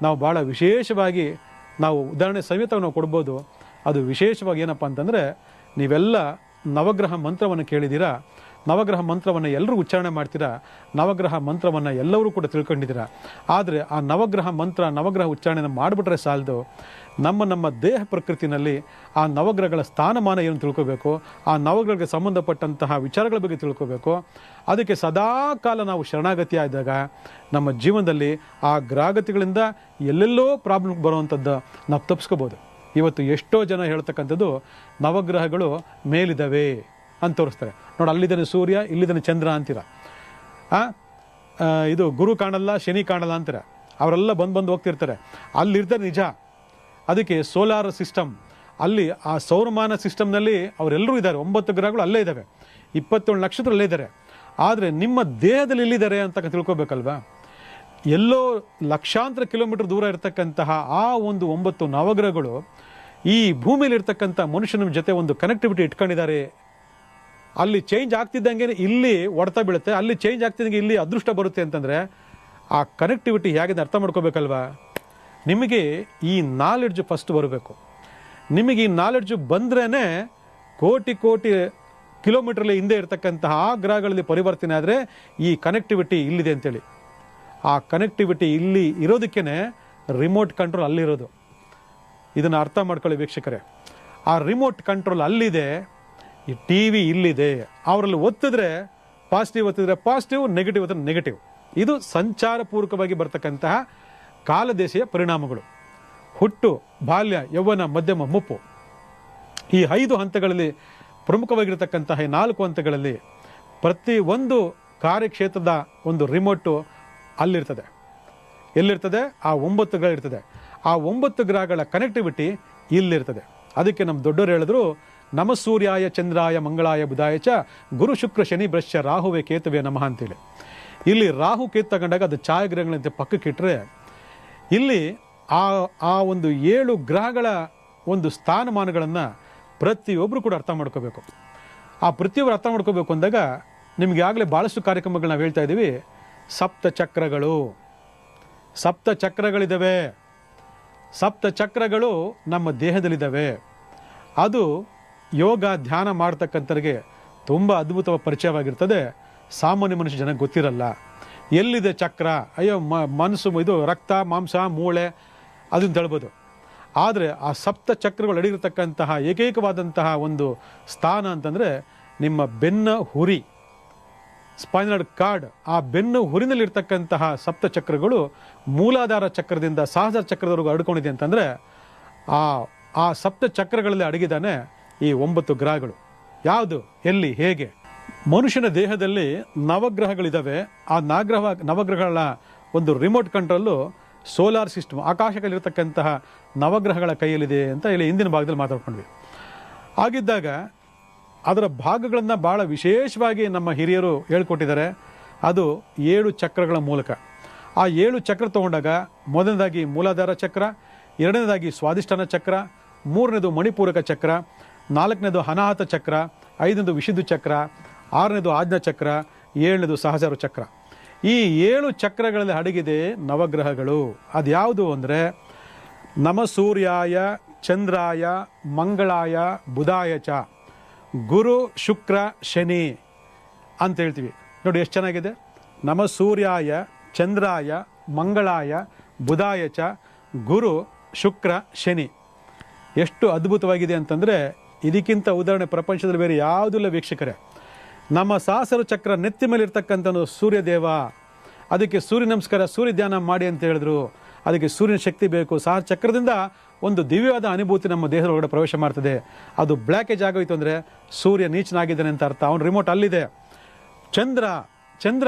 ನಾವು ಭಾಳ ವಿಶೇಷವಾಗಿ ನಾವು ಉದಾಹರಣೆ ಸಮೇತ ನಾವು ಕೊಡ್ಬೋದು. ಅದು ವಿಶೇಷವಾಗಿ ಏನಪ್ಪ ಅಂತಂದರೆ, ನೀವೆಲ್ಲ ನವಗ್ರಹ ಮಂತ್ರವನ್ನು ಕೇಳಿದ್ದೀರಾ, ನವಗ್ರಹ ಮಂತ್ರವನ್ನು ಎಲ್ಲರೂ ಉಚ್ಚಾರಣೆ ಮಾಡ್ತೀರಾ, ನವಗ್ರಹ ಮಂತ್ರವನ್ನು ಎಲ್ಲರೂ ಕೂಡ ತಿಳ್ಕೊಂಡಿದ್ದೀರಾ. ಆದರೆ ಆ ನವಗ್ರಹ ಉಚ್ಚಾರಣೆಯನ್ನು ಮಾಡಿಬಿಟ್ರೆ ಸಾಲದು. ನಮ್ಮ ದೇಹ ಪ್ರಕೃತಿನಲ್ಲಿ ಆ ನವಗ್ರಹಗಳ ಸ್ಥಾನಮಾನ ಏನು ತಿಳ್ಕೋಬೇಕು, ಆ ನವಗ್ರಹಗಳಿಗೆ ಸಂಬಂಧಪಟ್ಟಂತಹ ವಿಚಾರಗಳ ಬಗ್ಗೆ ತಿಳ್ಕೋಬೇಕು. ಅದಕ್ಕೆ ಸದಾಕಾಲ ನಾವು ಶರಣಾಗತಿ ಆದಾಗ ನಮ್ಮ ಜೀವನದಲ್ಲಿ ಆ ಗ್ರಹಗತಿಗಳಿಂದ ಎಲ್ಲೆಲ್ಲೋ ಪ್ರಾಬ್ಲಮ್ ಬರುವಂಥದ್ದು ನಾವು ತಪ್ಪಿಸ್ಕೋಬೋದು. ಇವತ್ತು ಎಷ್ಟೋ ಜನ ಹೇಳ್ತಕ್ಕಂಥದ್ದು ನವಗ್ರಹಗಳು ಮೇಲಿದ್ದಾವೆ ಅಂತ ತೋರಿಸ್ತಾರೆ. ನೋಡಿ, ಅಲ್ಲಿದ್ದಾನೆ ಸೂರ್ಯ, ಇಲ್ಲಿದ್ದಾನೆ ಚಂದ್ರ ಅಂತೀರ. ಇದು ಗುರು ಕಾಣಲ್ಲ, ಶನಿ ಕಾಣಲ್ಲ ಅಂತಾರೆ. ಅವರೆಲ್ಲ ಬಂದು ಹೋಗ್ತಿರ್ತಾರೆ. ಅಲ್ಲಿರ್ತಾರೆ ನಿಜ. ಅದಕ್ಕೆ ಸೋಲಾರ್ ಸಿಸ್ಟಮ್, ಅಲ್ಲಿ ಆ ಸೌರಮಾನ ಸಿಸ್ಟಮ್ನಲ್ಲಿ ಅವರೆಲ್ಲರೂ ಇದ್ದಾರೆ. 9 ಗ್ರಹಗಳು ಅಲ್ಲೇ ಇದ್ದಾವೆ, 27 ನಕ್ಷತ್ರ ಅಲ್ಲೇ ಇದ್ದಾರೆ. ಆದರೆ ನಿಮ್ಮ ದೇಹದಲ್ಲಿ ಎಲ್ಲಿದ್ದಾರೆ ಅಂತ ತಿಳ್ಕೊಬೇಕಲ್ವಾ? ಎಲ್ಲೋ ಲಕ್ಷಾಂತರ ಕಿಲೋಮೀಟರ್ ದೂರ ಇರತಕ್ಕಂತಹ ಆ ಒಂದು 9 ನವಗ್ರಹಗಳು ಈ ಭೂಮಿಯಲ್ಲಿ ಇರ್ತಕ್ಕಂಥ ಮನುಷ್ಯನ ಜೊತೆ ಒಂದು ಕನೆಕ್ಟಿವಿಟಿ ಇಟ್ಕೊಂಡಿದ್ದಾರೆ. ಅಲ್ಲಿ ಚೇಂಜ್ ಆಗ್ತಿದ್ದಂಗೆ ಇಲ್ಲಿ ಹೊಡೆತ ಬೀಳುತ್ತೆ, ಅಲ್ಲಿ ಚೇಂಜ್ ಆಗ್ತಿದ್ದಂಗೆ ಇಲ್ಲಿ ಅದೃಷ್ಟ ಬರುತ್ತೆ ಅಂತಂದರೆ ಆ ಕನೆಕ್ಟಿವಿಟಿ ಹೇಗಿದೆ ಅರ್ಥ ಮಾಡ್ಕೋಬೇಕಲ್ವಾ? ನಿಮಗೆ ಈ ನಾಲೆಡ್ಜು ಫಸ್ಟ್ ಬರಬೇಕು. ನಿಮಗೆ ಈ ನಾಲೆಡ್ಜು ಬಂದ್ರೇ ಕೋಟಿ ಕಿಲೋಮೀಟ್ರಲ್ಲಿ ಹಿಂದೆ ಇರತಕ್ಕಂತಹ ಆ ಗ್ರಹಗಳಲ್ಲಿ ಪರಿವರ್ತನೆ ಆದರೆ ಈ ಕನೆಕ್ಟಿವಿಟಿ ಇಲ್ಲಿದೆ ಅಂತೇಳಿ. ಆ ಕನೆಕ್ಟಿವಿಟಿ ಇಲ್ಲಿ ಇರೋದಕ್ಕೇ ರಿಮೋಟ್ ಕಂಟ್ರೋಲ್ ಅಲ್ಲಿರೋದು. ಇದನ್ನು ಅರ್ಥ ಮಾಡ್ಕೊಳ್ಳಿ ವೀಕ್ಷಕರೇ. ಆ ರಿಮೋಟ್ ಕಂಟ್ರೋಲ್ ಅಲ್ಲಿದೆ, ಈ ಟಿ ವಿ ಇಲ್ಲಿದೆ. ಅವರಲ್ಲಿ ಒತ್ತಿದ್ರೆ ಪಾಸಿಟಿವ್, ಒತ್ತಿದ್ರೆ ಪಾಸಿಟಿವ್, ನೆಗೆಟಿವ್ ಒತ್ತಿದ್ರೆ ನೆಗೆಟಿವ್. ಇದು ಸಂಚಾರಪೂರ್ವಕವಾಗಿ ಬರ್ತಕ್ಕಂತಹ ಕಾಲದೇಶೀಯ ಪರಿಣಾಮಗಳು. ಹುಟ್ಟು, ಬಾಲ್ಯ, ಯೌವನ, ಮಧ್ಯಮ, ಮುಪ್ಪು, ಈ 5 ಹಂತಗಳಲ್ಲಿ ಪ್ರಮುಖವಾಗಿರ್ತಕ್ಕಂತಹ 4 ಹಂತಗಳಲ್ಲಿ ಪ್ರತಿಯೊಂದು ಕಾರ್ಯಕ್ಷೇತ್ರದ ಒಂದು ರಿಮೋಟು ಅಲ್ಲಿರ್ತದೆ. ಎಲ್ಲಿರ್ತದೆ? ಆ 9 ಗ್ರಹ ಇರ್ತದೆ. ಆ 9 ಗ್ರಹಗಳ ಕನೆಕ್ಟಿವಿಟಿ ಇಲ್ಲಿರ್ತದೆ. ಅದಕ್ಕೆ ನಮ್ಮ ದೊಡ್ಡವರು ಹೇಳಿದ್ರು, ನಮ ಸೂರ್ಯಾಯ ಚಂದ್ರಾಯ ಮಂಗಳಾಯ ಬುಧಾಯ ಚ ಗುರು ಶುಕ್ರ ಶನಿ ಭ್ರಶ್ಚ ರಾಹುವೇ ಕೇತುವೆ ನಮಃ ಅಂತೇಳಿ. ಇಲ್ಲಿ ರಾಹು ಕೇತು ತಗೊಂಡಾಗ ಅದು ಛಾಯಾಗ್ರಹಗಳಂತೆ ಪಕ್ಕಕ್ಕಿಟ್ಟರೆ, ಇಲ್ಲಿ ಆ ಒಂದು 7 ಗ್ರಹಗಳ ಒಂದು ಸ್ಥಾನಮಾನಗಳನ್ನು ಪ್ರತಿಯೊಬ್ಬರು ಕೂಡ ಅರ್ಥ ಮಾಡ್ಕೋಬೇಕು. ಆ ಪ್ರತಿಯೊಬ್ಬರು ಅರ್ಥ ಮಾಡ್ಕೋಬೇಕು ಅಂದಾಗ ನಿಮ್ಗೆ ಆಗಲೇ ಭಾಳಷ್ಟು ಕಾರ್ಯಕ್ರಮಗಳು ನಾವು ಹೇಳ್ತಾ ಇದ್ದೀವಿ. ಸಪ್ತ ಚಕ್ರಗಳಿದ್ದಾವೆ. ಸಪ್ತ ಚಕ್ರಗಳು ನಮ್ಮ ದೇಹದಲ್ಲಿದ್ದಾವೆ. ಅದು ಯೋಗ ಧ್ಯಾನ ಮಾಡ್ತಕ್ಕಂಥವ್ರಿಗೆ ತುಂಬ ಅದ್ಭುತವಾದ ಪರಿಚಯವಾಗಿರ್ತದೆ. ಸಾಮಾನ್ಯ ಮನುಷ್ಯ ಜನಕ್ಕೆ ಗೊತ್ತಿರಲ್ಲ ಎಲ್ಲಿದೆ ಚಕ್ರ. ಅಯ್ಯೋ ಮನಸ್ಸು, ಇದು ರಕ್ತ, ಮಾಂಸ, ಮೂಳೆ ಅದನ್ನು ತಳ್ಬೋದು. ಆದರೆ ಆ ಸಪ್ತ ಚಕ್ರಗಳು ಅಡಗಿರ್ತಕ್ಕಂತಹ ಏಕೈಕವಾದಂತಹ ಒಂದು ಸ್ಥಾನ ಅಂತಂದರೆ ನಿಮ್ಮ ಬೆನ್ನ ಹುರಿ, ಸ್ಪೈನಲ್ ಕಾರ್ಡ್. ಆ ಬೆನ್ನು ಹುರಿನಲ್ಲಿರ್ತಕ್ಕಂತಹ ಸಪ್ತ ಚಕ್ರಗಳು ಮೂಲಾಧಾರ ಚಕ್ರದಿಂದ ಸಹಸ್ರ ಚಕ್ರದವರೆಗೂ ಅಡ್ಕೊಂಡಿದೆ ಅಂತಂದರೆ ಆ ಸಪ್ತ ಚಕ್ರಗಳಲ್ಲಿ ಅಡಗಿದಾನೆ ಈ 9 ಗ್ರಹಗಳು. ಯಾವುದು, ಎಲ್ಲಿ, ಹೇಗೆ? ಮನುಷ್ಯನ ದೇಹದಲ್ಲಿ ನವಗ್ರಹಗಳಿದ್ದಾವೆ. ಆ ನವಗ್ರಹಗಳ ಒಂದು ರಿಮೋಟ್ ಕಂಟ್ರೋಲು ಸೋಲಾರ್ ಸಿಸ್ಟಮ್, ಆಕಾಶದಲ್ಲಿರ್ತಕ್ಕಂತಹ ನವಗ್ರಹಗಳ ಕೈಯಲ್ಲಿದೆ ಅಂತ ಹೇಳಿ ಹಿಂದಿನ ಭಾಗದಲ್ಲಿ ಮಾತಾಡ್ಕೊಂಡ್ವಿ. ಹಾಗಿದ್ದಾಗ ಅದರ ಭಾಗಗಳನ್ನು ಭಾಳ ವಿಶೇಷವಾಗಿ ನಮ್ಮ ಹಿರಿಯರು ಹೇಳ್ಕೊಟ್ಟಿದ್ದಾರೆ. ಅದು 7 ಚಕ್ರಗಳ ಮೂಲಕ. ಆ 7 ಚಕ್ರ ತಗೊಂಡಾಗ ಮೊದಲನೇದಾಗಿ ಮೂಲಾಧಾರ ಚಕ್ರ, ಎರಡನೇದಾಗಿ ಸ್ವಾಧಿಷ್ಠಾನ ಚಕ್ರ, ಮೂರನೇದು ಮಣಿಪೂರಕ ಚಕ್ರ, ನಾಲ್ಕನೇದು ಅನಾಹತ ಚಕ್ರ, 5ನೇದು ವಿಶುದ್ಧ ಚಕ್ರ, 6ನೇದು ಆಜ್ಞಾ ಚಕ್ರ, 7ನೇದು ಸಹಸ್ರ ಚಕ್ರ. ಈ 7 ಚಕ್ರಗಳಲ್ಲಿ ಅಡಗಿದೆ ನವಗ್ರಹಗಳು. ಅದ್ಯಾವುದು ಅಂದರೆ ನಮ ಸೂರ್ಯಾಯ ಚಂದ್ರಾಯ ಮಂಗಳಾಯ ಬುಧಾಯ ಚ ಗುರು ಶುಕ್ರ ಶನಿ ಅಂತ ಹೇಳ್ತೀವಿ. ನೋಡಿ ಎಷ್ಟು ಚೆನ್ನಾಗಿದೆ. ನಮ ಸೂರ್ಯಾಯ ಚಂದ್ರಾಯ ಮಂಗಳಾಯ ಬುಧಾಯ ಚ ಗುರು ಶುಕ್ರ ಶನಿ. ಎಷ್ಟು ಅದ್ಭುತವಾಗಿದೆ ಅಂತಂದರೆ ಇದಕ್ಕಿಂತ ಉದಾಹರಣೆ ಪ್ರಪಂಚದಲ್ಲಿ ಬೇರೆ ಯಾವುದಿಲ್ಲ ವೀಕ್ಷಕರೇ. ನಮ್ಮ ಸಹಸ್ರ ಚಕ್ರ ನೆತ್ತಿ ಮೇಲೆ ಇರ್ತಕ್ಕಂಥದ್ದು ಸೂರ್ಯದೇವ. ಅದಕ್ಕೆ ಸೂರ್ಯ ನಮಸ್ಕಾರ, ಸೂರ್ಯ ಧ್ಯಾನ ಮಾಡಿ ಅಂತ ಹೇಳಿದ್ರು. ಅದಕ್ಕೆ ಸೂರ್ಯನ ಶಕ್ತಿ ಬೇಕು. ಸಹಸ್ರ ಚಕ್ರದಿಂದ ಒಂದು ದಿವ್ಯವಾದ ಅನುಭೂತಿ ನಮ್ಮ ದೇಹದ ಒಳಗಡೆ ಪ್ರವೇಶ ಮಾಡ್ತದೆ. ಅದು ಬ್ಲ್ಯಾಕೇಜ್ ಆಗೋಯ್ತು ಅಂದರೆ ಸೂರ್ಯ ನೀಚನಾಗಿದ್ದಾನೆ ಅಂತ ಅರ್ಥ. ಅವನ ರಿಮೋಟ್ ಅಲ್ಲಿದೆ. ಚಂದ್ರ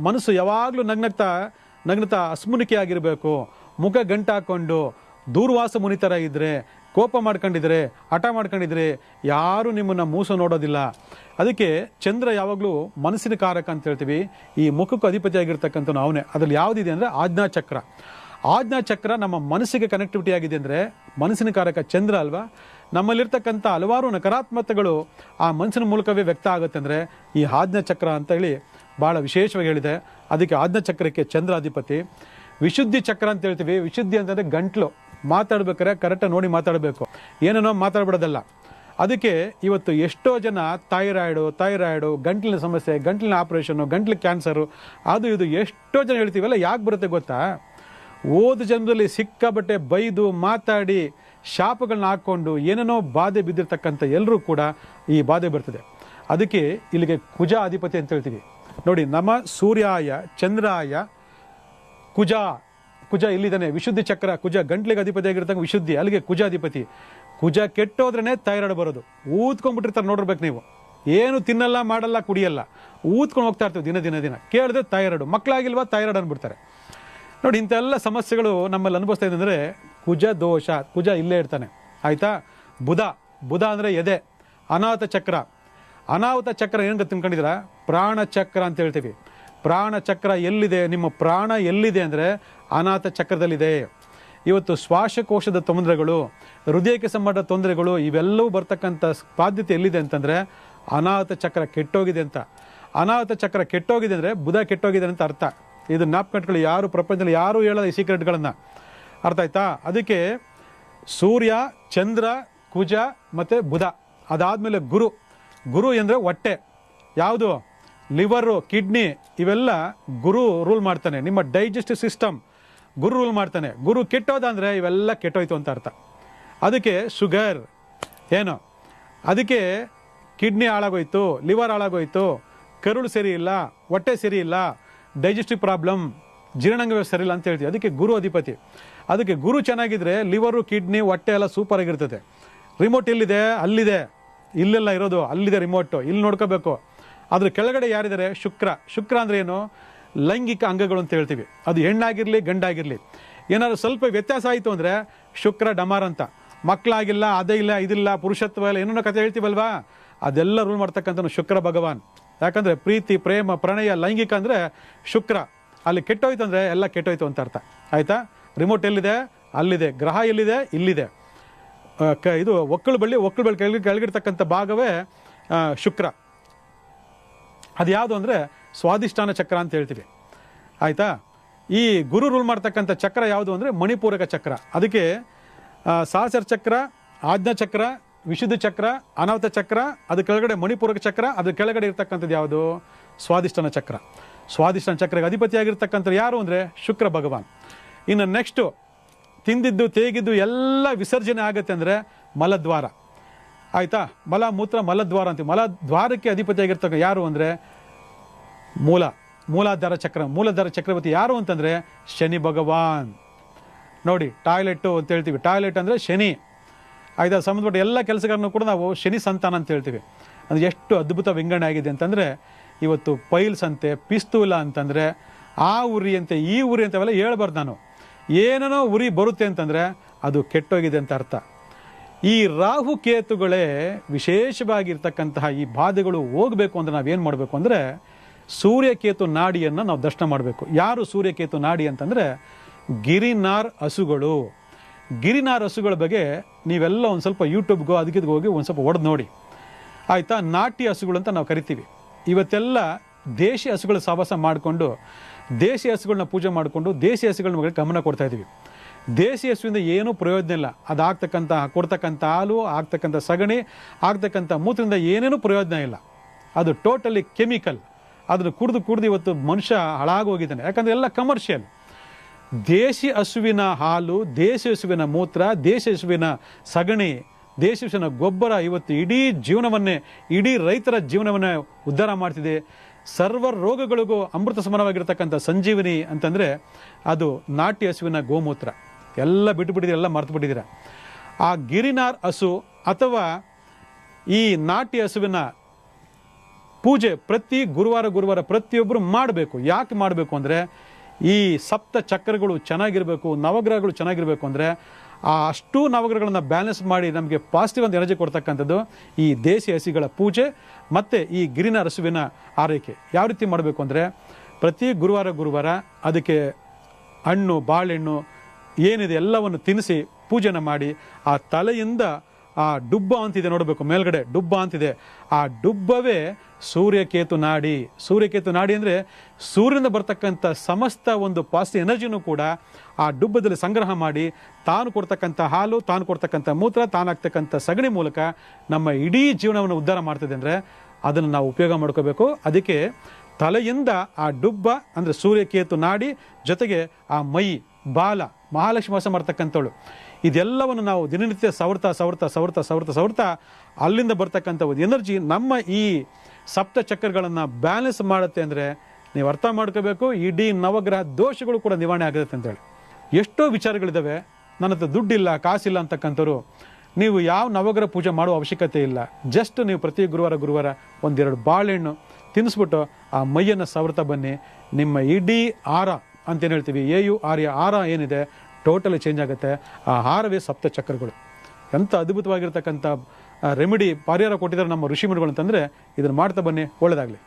ಮನಸ್ಸು ಯಾವಾಗಲೂ ನಗ್ನಗ್ತಾ ಹಸ್ಮುನಿಕೆ ಆಗಿರಬೇಕು. ಮುಖ ಗಂಟಾಕೊಂಡು ದೂರ್ವಾಸ ಮುನಿತರ ಇದ್ದರೆ ಕೋಪ ಮಾಡ್ಕೊಂಡಿದ್ರೆ, ಹಠ ಮಾಡ್ಕೊಂಡಿದ್ರೆ ಯಾರೂ ನಿಮ್ಮನ್ನು ಮೂಸ ನೋಡೋದಿಲ್ಲ. ಅದಕ್ಕೆ ಚಂದ್ರ ಯಾವಾಗಲೂ ಮನಸ್ಸಿನ ಕಾರಕ ಅಂತ ಹೇಳ್ತೀವಿ. ಈ ಮುಖಕ್ಕೂ ಅಧಿಪತಿಯಾಗಿರ್ತಕ್ಕಂಥ ಅವನೇ. ಅದರಲ್ಲಿ ಯಾವುದಿದೆ ಅಂದರೆ ಆಜ್ಞಾಚಕ್ರ. ಆಜ್ಞಾಚಕ್ರ ನಮ್ಮ ಮನಸ್ಸಿಗೆ ಕನೆಕ್ಟಿವಿಟಿ ಆಗಿದೆ ಅಂದರೆ ಮನಸ್ಸಿನ ಕಾರಕ ಚಂದ್ರ ಅಲ್ವಾ. ನಮ್ಮಲ್ಲಿರ್ತಕ್ಕಂಥ ಹಲವಾರು ನಕಾರಾತ್ಮಕತೆಗಳು ಆ ಮನಸ್ಸಿನ ಮೂಲಕವೇ ವ್ಯಕ್ತ ಆಗುತ್ತೆ ಅಂದರೆ ಈ ಆಜ್ಞಾಚಕ್ರ ಅಂತ ಹೇಳಿ ಭಾಳ ವಿಶೇಷವಾಗಿ ಹೇಳಿದೆ. ಅದಕ್ಕೆ ಆಜ್ಞಾಚಕ್ರಕ್ಕೆ ಚಂದ್ರ ಅಧಿಪತಿ. ವಿಶುದ್ಧಿ ಚಕ್ರ ಅಂತ ಹೇಳ್ತೀವಿ. ವಿಶುದ್ಧಿ ಅಂತಂದರೆ ಗಂಟ್ಲು. ಮಾತಾಡ್ಬೇಕಾರೆ ಕರೆಕ್ಟಾಗಿ ನೋಡಿ ಮಾತಾಡಬೇಕು, ಏನೇನೋ ಮಾತಾಡ್ಬಿಡೋದಲ್ಲ. ಅದಕ್ಕೆ ಇವತ್ತು ಎಷ್ಟೋ ಜನ ಥೈರಾಯ್ಡು, ಗಂಟ್ಲಿನ ಸಮಸ್ಯೆ, ಗಂಟ್ಲಿನ ಆಪ್ರೇಷನ್ನು, ಗಂಟ್ಲು ಕ್ಯಾನ್ಸರು, ಅದು ಇದು ಎಷ್ಟೋ ಜನ ಹೇಳ್ತೀವಲ್ಲ. ಯಾಕೆ ಬರುತ್ತೆ ಗೊತ್ತಾ? ಓದು ಜನ್ಮದಲ್ಲಿ ಸಿಕ್ಕಾಬಟ್ಟೆ ಬೈದು ಮಾತಾಡಿ ಶಾಪಗಳನ್ನ ಹಾಕ್ಕೊಂಡು ಏನೇನೋ ಬಾಧೆ ಬಿದ್ದಿರ್ತಕ್ಕಂಥ ಎಲ್ಲರೂ ಕೂಡ ಈ ಬಾಧೆ ಬರ್ತದೆ. ಅದಕ್ಕೆ ಇಲ್ಲಿಗೆ ಕುಜ ಅಧಿಪತಿ ಅಂತ ಹೇಳ್ತೀವಿ ನೋಡಿ. ನಮ್ಮ ಸೂರ್ಯಾಯ ಚಂದ್ರಾಯ ಕುಜ ಇಲ್ಲಿದ್ದಾನೆ. ವಿಶುದ್ಧಿ ಚಕ್ರ ಕುಜ, ಗಂಟ್ಲಿಗೆ ಅಧಿಪತಿ ಆಗಿರ್ತಕ್ಕ ವಿಶುದ್ಧಿ, ಅಲ್ಲಿಗೆ ಕುಜ ಅಧಿಪತಿ. ಕುಜ ಕೆಟ್ಟೋದ್ರೇ ಥೈರಾಯ್ಡ್ ಬರೋದು. ಊದ್ಕೊಂಡ್ಬಿಟ್ಟಿರ್ತಾರೆ ನೋಡಿರ್ಬೇಕು ನೀವು. ಏನು ತಿನ್ನಲ್ಲ, ಮಾಡಲ್ಲ, ಕುಡಿಯಲ್ಲ, ಊದ್ಕೊಂಡು ಹೋಗ್ತಾ ಇರ್ತೀವಿ ದಿನ. ಕೇಳಿದ್ರೆ ಥೈರಾಯ್ಡು. ಮಕ್ಕಳಾಗಿಲ್ವಾ ಥೈರಾಯ್ಡ್ ಅಂದ್ಬಿಡ್ತಾರೆ ನೋಡಿ. ಇಂಥೆಲ್ಲ ಸಮಸ್ಯೆಗಳು ನಮ್ಮಲ್ಲಿ ಅನುಭವಿಸ್ತಾ ಇದೆ ಅಂದರೆ ಕುಜ ದೋಷ. ಕುಜ ಇಲ್ಲೇ ಇರ್ತಾನೆ, ಆಯಿತಾ. ಬುಧ ಅಂದರೆ ಎದೆ, ಅನಾಹುತ ಚಕ್ರ ಏನು ತಿಳ್ಕೊಂಡಿದ್ದೀರಾ? ಪ್ರಾಣ ಚಕ್ರ ಅಂತ ಹೇಳ್ತೀವಿ. ಪ್ರಾಣ ಚಕ್ರ ಎಲ್ಲಿದೆ? ನಿಮ್ಮ ಪ್ರಾಣ ಎಲ್ಲಿದೆ ಅಂದರೆ ಅನಾಥ ಚಕ್ರದಲ್ಲಿದೆ. ಇವತ್ತು ಶ್ವಾಸಕೋಶದ ತೊಂದರೆಗಳು, ಹೃದಯಕ್ಕೆ ಸಂಬಂಧ ತೊಂದರೆಗಳು, ಇವೆಲ್ಲವೂ ಬರ್ತಕ್ಕಂಥ ಬಾಧ್ಯತೆ ಎಲ್ಲಿದೆ ಅಂತಂದರೆ ಅನಾಹುತ ಚಕ್ರ ಕೆಟ್ಟೋಗಿದೆ ಅಂತ. ಅನಾಹುತ ಚಕ್ರ ಕೆಟ್ಟೋಗಿದೆ ಅಂದರೆ ಬುಧ ಕೆಟ್ಟೋಗಿದೆ ಅಂತ ಅರ್ಥ. ಇದು ಜ್ಞಾಪಕಗಳು ಯಾರು ಪ್ರಪಂಚದಲ್ಲಿ ಯಾರೂ ಹೇಳೋದು ಈ ಸೀಕ್ರೆಟ್ಗಳನ್ನು, ಅರ್ಥ ಆಯ್ತಾ? ಅದಕ್ಕೆ ಸೂರ್ಯ, ಚಂದ್ರ, ಕುಜ ಮತ್ತು ಬುಧ. ಅದಾದಮೇಲೆ ಗುರು ಅಂದರೆ ಹೊಟ್ಟೆ. ಯಾವುದು? ಲಿವರು, ಕಿಡ್ನಿ, ಇವೆಲ್ಲ ಗುರು ರೂಲ್ ಮಾಡ್ತಾನೆ. ನಿಮ್ಮ ಡೈಜೆಸ್ಟಿವ್ ಸಿಸ್ಟಮ್ ಗುರು ರೂಲ್ ಮಾಡ್ತಾನೆ. ಗುರು ಕೆಟ್ಟೋದಂದರೆ ಇವೆಲ್ಲ ಕೆಟ್ಟೋಯ್ತು ಅಂತ ಅರ್ಥ. ಅದಕ್ಕೆ ಶುಗರ್ ಏನು, ಅದಕ್ಕೆ ಕಿಡ್ನಿ ಹಾಳಾಗೋಯ್ತು, ಲಿವರ್ ಹಾಳಾಗೋಯ್ತು, ಕರುಳು ಸರಿ ಇಲ್ಲ, ಹೊಟ್ಟೆ ಸರಿ ಇಲ್ಲ, ಡೈಜೆಸ್ಟಿವ್ ಪ್ರಾಬ್ಲಮ್, ಜೀರ್ಣಾಂಗ ವ್ಯವಸ್ಥೆ ಸರಿ ಇಲ್ಲ ಅಂತ ಹೇಳ್ತೀವಿ. ಅದಕ್ಕೆ ಗುರು ಅಧಿಪತಿ. ಅದಕ್ಕೆ ಗುರು ಚೆನ್ನಾಗಿದ್ರೆ ಲಿವರು, ಕಿಡ್ನಿ, ಹೊಟ್ಟೆ ಎಲ್ಲ ಸೂಪರ್ ಆಗಿರ್ತದೆ. ರಿಮೋಟ್ ಎಲ್ಲಿದೆ? ಅಲ್ಲಿದೆ. ಇಲ್ಲೆಲ್ಲ ಇರೋದು, ಅಲ್ಲಿದೆ ರಿಮೋಟು, ಇಲ್ಲಿ ನೋಡ್ಕೋಬೇಕು. ಅದ್ರ ಕೆಳಗಡೆ ಯಾರಿದ್ದಾರೆ? ಶುಕ್ರ ಅಂದರೆ ಏನು? ಲೈಂಗಿಕ ಅಂಗಗಳು ಅಂತ ಹೇಳ್ತೀವಿ. ಅದು ಹೆಣ್ಣಾಗಿರಲಿ ಗಂಡಾಗಿರಲಿ, ಏನಾದ್ರು ಸ್ವಲ್ಪ ವ್ಯತ್ಯಾಸ ಆಯಿತು ಅಂದರೆ ಶುಕ್ರ ಡಮಾರ್ ಅಂತ. ಮಕ್ಕಳಾಗಿಲ್ಲ, ಅದೇ ಇಲ್ಲ, ಇದಿಲ್ಲ, ಪುರುಷತ್ವ ಇಲ್ಲ, ಏನೇನೋ ಕಥೆ ಹೇಳ್ತೀವಲ್ವಾ, ಅದೆಲ್ಲ ರೂಲ್ ಮಾಡ್ತಕ್ಕಂಥ ಶುಕ್ರ ಭಗವಾನ್. ಯಾಕಂದರೆ ಪ್ರೀತಿ, ಪ್ರೇಮ, ಪ್ರಣಯ, ಲೈಂಗಿಕ ಅಂದರೆ ಶುಕ್ರ. ಅಲ್ಲಿ ಕೆಟ್ಟೋಯ್ತು ಅಂದರೆ ಎಲ್ಲ ಕೆಟ್ಟೋಯ್ತು ಅಂತ ಅರ್ಥ, ಆಯಿತಾ. ರಿಮೋಟ್ ಎಲ್ಲಿದೆ? ಅಲ್ಲಿದೆ. ಗ್ರಹ ಎಲ್ಲಿದೆ? ಇಲ್ಲಿದೆ. ಇದು ಒಕ್ಕಳು ಬಳ್ಳಿ ಕೆಳಗಿರ್ತಕ್ಕಂಥ ಭಾಗವೇ ಶುಕ್ರ. ಅದು ಯಾವುದು ಅಂದರೆ ಸ್ವಾಧಿಷ್ಠಾನ ಚಕ್ರ ಅಂತ ಹೇಳ್ತೀವಿ, ಆಯಿತಾ. ಈ ಗುರು ರೂಲ್ ಮಾಡ್ತಕ್ಕಂಥ ಚಕ್ರ ಯಾವುದು ಅಂದರೆ ಮಣಿಪೂರಕ ಚಕ್ರ. ಅದಕ್ಕೆ ಸಹಸ್ರ ಚಕ್ರ, ಆಜ್ಞಾ ಚಕ್ರ, ವಿಶುದ್ಧ ಚಕ್ರ, ಅನಾಹುತ ಚಕ್ರ, ಅದ್ರ ಕೆಳಗಡೆ ಮಣಿಪೂರಕ ಚಕ್ರ, ಅದ್ರ ಕೆಳಗಡೆ ಇರ್ತಕ್ಕಂಥದ್ದು ಯಾವುದು? ಸ್ವಾಧಿಷ್ಠಾನ ಚಕ್ರ. ಸ್ವಾಧಿಷ್ಠಾನ ಚಕ್ರಕ್ಕೆ ಅಧಿಪತಿಯಾಗಿರ್ತಕ್ಕಂಥ ಯಾರು ಅಂದರೆ ಶುಕ್ರ ಭಗವಾನ್. ಇನ್ನು ನೆಕ್ಸ್ಟು ತಿಂದಿದ್ದು ತೇಗಿದ್ದು ಎಲ್ಲ ವಿಸರ್ಜನೆ ಆಗುತ್ತೆ ಅಂದರೆ ಮಲದ್ವಾರ, ಆಯಿತಾ. ಮಲದ್ವಾರ ಅಂತೀವಿ. ಮಲದ್ವಾರಕ್ಕೆ ಅಧಿಪತಿಯಾಗಿರ್ತಕ್ಕ ಯಾರು ಅಂದರೆ ಮೂಲಾಧಾರ ಚಕ್ರ. ಮೂಲಾಧಾರ ಚಕ್ರವರ್ತಿ ಯಾರು ಅಂತಂದರೆ ಶನಿ ಭಗವಾನ್. ನೋಡಿ, ಟಾಯ್ಲೆಟು ಅಂತ ಹೇಳ್ತೀವಿ. ಟಾಯ್ಲೆಟ್ ಅಂದರೆ ಶನಿ, ಆಯಿತಾ. ಸಂಬಂಧಪಟ್ಟ ಎಲ್ಲ ಕೆಲಸಗಳನ್ನು ಕೂಡ ನಾವು ಶನಿ ಸಂತಾನ ಅಂತ ಹೇಳ್ತೀವಿ. ಅದು ಎಷ್ಟು ಅದ್ಭುತ ವಿಂಗಡಣೆ ಆಗಿದೆ ಅಂತಂದರೆ, ಇವತ್ತು ಪೈಲ್ಸ್ ಅಂತೆ, ಪಿಸ್ತೂಲ ಅಂತಂದರೆ ಆ ಉರಿ ಅಂತೆ, ಈ ಉರಿ ಅಂತೆಲ್ಲ ಹೇಳ್ಬಾರ್ದು ನಾನು. ಏನೇನೋ ಉರಿ ಬರುತ್ತೆ ಅಂತಂದರೆ ಅದು ಕೆಟ್ಟೋಗಿದೆ ಅಂತ ಅರ್ಥ. ಈ ರಾಹು ಕೇತುಗಳೇ ವಿಶೇಷವಾಗಿರ್ತಕ್ಕಂತಹ ಈ ಬಾಧೆಗಳು ಹೋಗಬೇಕು ಅಂದರೆ ನಾವೇನು ಮಾಡಬೇಕು ಅಂದರೆ ಸೂರ್ಯಕೇತು ನಾಡಿಯನ್ನು ನಾವು ದರ್ಶನ ಮಾಡಬೇಕು. ಯಾರು ಸೂರ್ಯಕೇತು ನಾಡಿ ಅಂತಂದರೆ ಗಿರಿನಾರ್ ಹಸುಗಳು. ಗಿರಿನಾರ್ ಹಸುಗಳ ಬಗ್ಗೆ ನೀವೆಲ್ಲ ಒಂದು ಸ್ವಲ್ಪ ಯೂಟ್ಯೂಬ್ಗೋ ಅದಕ್ಕಿದ್ಗೋ ಹೋಗಿ ಒಂದು ಸ್ವಲ್ಪ ಹೊಡೆದು ನೋಡಿ, ಆಯಿತಾ. ನಾಟಿ ಹಸುಗಳು ಅಂತ ನಾವು ಕರಿತೀವಿ. ಇವತ್ತೆಲ್ಲ ದೇಶಿ ಹಸುಗಳ ಸಹವಾಸ ಮಾಡಿಕೊಂಡು, ದೇಶಿ ಹಸುಗಳನ್ನ ಪೂಜೆ ಮಾಡಿಕೊಂಡು, ದೇಶಿ ಹಸುಗಳ ಬಗ್ಗೆ ಗಮನ ಕೊಡ್ತಾ ಇದ್ದೀವಿ. ದೇಶಿ ಹಸುವಿಂದ ಏನೂ ಪ್ರಯೋಜನ ಇಲ್ಲ. ಅದು ಕೊಡ್ತಕ್ಕಂಥ ಹಾಲು, ಆಗ್ತಕ್ಕಂಥ ಸಗಣಿ, ಆಗ್ತಕ್ಕಂಥ ಮೂತ್ರದಿಂದ ಏನೇನೂ ಪ್ರಯೋಜನ ಇಲ್ಲ. ಅದು ಟೋಟಲಿ ಕೆಮಿಕಲ್. ಅದನ್ನು ಕುಡಿದು ಇವತ್ತು ಮನುಷ್ಯ ಹಾಳಾಗೋಗಿದ್ದಾನೆ. ಯಾಕಂದರೆ ಎಲ್ಲ ಕಮರ್ಷಿಯಲ್. ದೇಶಿ ಹಸುವಿನ ಹಾಲು, ದೇಶಿ ಹಸುವಿನ ಮೂತ್ರ, ದೇಶಿ ಹಸುವಿನ ಸಗಣಿ, ದೇಶಿ ಹಸುವಿನ ಗೊಬ್ಬರ ಇವತ್ತು ಇಡೀ ರೈತರ ಜೀವನವನ್ನೇ ಉದ್ಧಾರ ಮಾಡ್ತಿದೆ. ಸರ್ವ ರೋಗಗಳಿಗೂ ಅಮೃತ ಸಮಾನವಾಗಿರ್ತಕ್ಕಂಥ ಸಂಜೀವನಿ ಅಂತಂದರೆ ಅದು ನಾಟಿ ಹಸುವಿನ ಗೋಮೂತ್ರ. ಎಲ್ಲ ಬಿಟ್ಟುಬಿಟ್ಟಿದ್ದೀರ, ಎಲ್ಲ ಮರ್ತು ಬಿಟ್ಟಿದ್ದೀರ. ಆ ಗಿರಿನಾರ್ ಹಸು ಅಥವಾ ಈ ನಾಟಿ ಹಸುವಿನ ಪೂಜೆ ಪ್ರತಿ ಗುರುವಾರ ಪ್ರತಿಯೊಬ್ಬರು ಮಾಡಬೇಕು. ಯಾಕೆ ಮಾಡಬೇಕು ಅಂದರೆ ಈ ಸಪ್ತ ಚಕ್ರಗಳು ಚೆನ್ನಾಗಿರಬೇಕು, ನವಗ್ರಹಗಳು ಚೆನ್ನಾಗಿರಬೇಕು ಅಂದರೆ ಆ ಅಷ್ಟು ನವಗ್ರಹಗಳನ್ನು ಬ್ಯಾಲೆನ್ಸ್ ಮಾಡಿ ನಮಗೆ ಪಾಸಿಟಿವ್ ಒಂದು ಎನರ್ಜಿ ಕೊಡ್ತಕ್ಕಂಥದ್ದು ಈ ದೇಸಿ ಹಸಿಗಳ ಪೂಜೆ ಮತ್ತು ಈ ಗಿರಿನ ಹಸುವಿನ ಆರೈಕೆ. ಯಾವ ರೀತಿ ಮಾಡಬೇಕು ಅಂದರೆ, ಪ್ರತಿ ಗುರುವಾರ ಅದಕ್ಕೆ ಹಣ್ಣು ಬಾಳೆಹಣ್ಣು ಏನಿದೆ ಎಲ್ಲವನ್ನು ತಿನ್ನಿಸಿ ಪೂಜೆನ ಮಾಡಿ, ಆ ತಲೆಯಿಂದ ಆ ಡುಬ್ಬ ಅಂತಿದೆ ನೋಡಬೇಕು, ಮೇಲ್ಗಡೆ ಡುಬ್ಬ ಅಂತಿದೆ, ಆ ಡುಬ್ಬವೇ ಸೂರ್ಯಕೇತು ನಾಡಿ. ಸೂರ್ಯಕೇತು ನಾಡಿ ಅಂದರೆ ಸೂರ್ಯನಿಂದ ಬರ್ತಕ್ಕಂಥ ಸಮಸ್ತ ಒಂದು ಪಾಸಿಟಿವ್ ಎನರ್ಜಿನೂ ಕೂಡ ಆ ಡುಬ್ಬದಲ್ಲಿ ಸಂಗ್ರಹ ಮಾಡಿ, ತಾನು ಕೊಡ್ತಕ್ಕಂಥ ಹಾಲು, ತಾನು ಕೊಡ್ತಕ್ಕಂಥ ಮೂತ್ರ, ತಾನಾಗ್ತಕ್ಕಂಥ ಸಗಣಿ ಮೂಲಕ ನಮ್ಮ ಇಡೀ ಜೀವನವನ್ನು ಉದ್ಧಾರ ಮಾಡ್ತದೆ. ಅಂದರೆ ಅದನ್ನು ನಾವು ಉಪಯೋಗ ಮಾಡ್ಕೋಬೇಕು. ಅದಕ್ಕೆ ತಲೆಯಿಂದ ಆ ಡುಬ್ಬ ಅಂದರೆ ಸೂರ್ಯಕೇತು ನಾಡಿ, ಜೊತೆಗೆ ಆ ಮೈ ಬಾಲ ಮಹಾಲಕ್ಷ್ಮಿ ವಾಸ ಮಾಡ್ತಕ್ಕಂಥವಳು, ಇದೆಲ್ಲವನ್ನು ನಾವು ದಿನನಿತ್ಯ ಸವರ್ತಾ ಅಲ್ಲಿಂದ ಬರ್ತಕ್ಕಂಥ ಒಂದು ಎನರ್ಜಿ ನಮ್ಮ ಈ ಸಪ್ತ ಚಕ್ರಗಳನ್ನು ಬ್ಯಾಲೆನ್ಸ್ ಮಾಡುತ್ತೆ. ಅಂದರೆ ನೀವು ಅರ್ಥ ಮಾಡ್ಕೋಬೇಕು, ಇಡೀ ನವಗ್ರಹ ದೋಷಗಳು ಕೂಡ ನಿವಾರಣೆ ಆಗುತ್ತೆ ಅಂತೇಳಿ. ಎಷ್ಟೋ ವಿಚಾರಗಳಿದ್ದಾವೆ, ನನ್ನ ಹತ್ರ ದುಡ್ಡಿಲ್ಲ, ಕಾಸಿಲ್ಲ ಅಂತಕ್ಕಂಥವ್ರು, ನೀವು ಯಾವ ನವಗ್ರಹ ಪೂಜೆ ಮಾಡುವ ಅವಶ್ಯಕತೆ ಇಲ್ಲ. ಜಸ್ಟ್ ನೀವು ಪ್ರತಿ ಗುರುವಾರ ಒಂದೆರಡು ಬಾಳೆಹಣ್ಣು ತಿನ್ನಿಸ್ಬಿಟ್ಟು ಆ ಮೈಯನ್ನು ಸವರ್ತಾ ಬನ್ನಿ. ನಿಮ್ಮ ಇಡೀ ಆರ ಅಂತೇನು ಹೇಳ್ತೀವಿ, ಆರ ಏನಿದೆ ಟೋಟಲಿ ಚೇಂಜ್ ಆಗುತ್ತೆ. ಆ ಹಾರವೇ ಸಪ್ತ ಚಕ್ರಗಳು. ಎಂಥ ಅದ್ಭುತವಾಗಿರ್ತಕ್ಕಂಥ ರೆಮಿಡಿ ಪರಿಹಾರ ಕೊಟ್ಟಿದ್ದಾರೆ ನಮ್ಮ ಋಷಿಮುನಿಗಳು ಅಂತಂದರೆ, ಇದನ್ನು ಮಾಡ್ತಾ ಬನ್ನಿ, ಒಳ್ಳೆಯದಾಗಲಿ.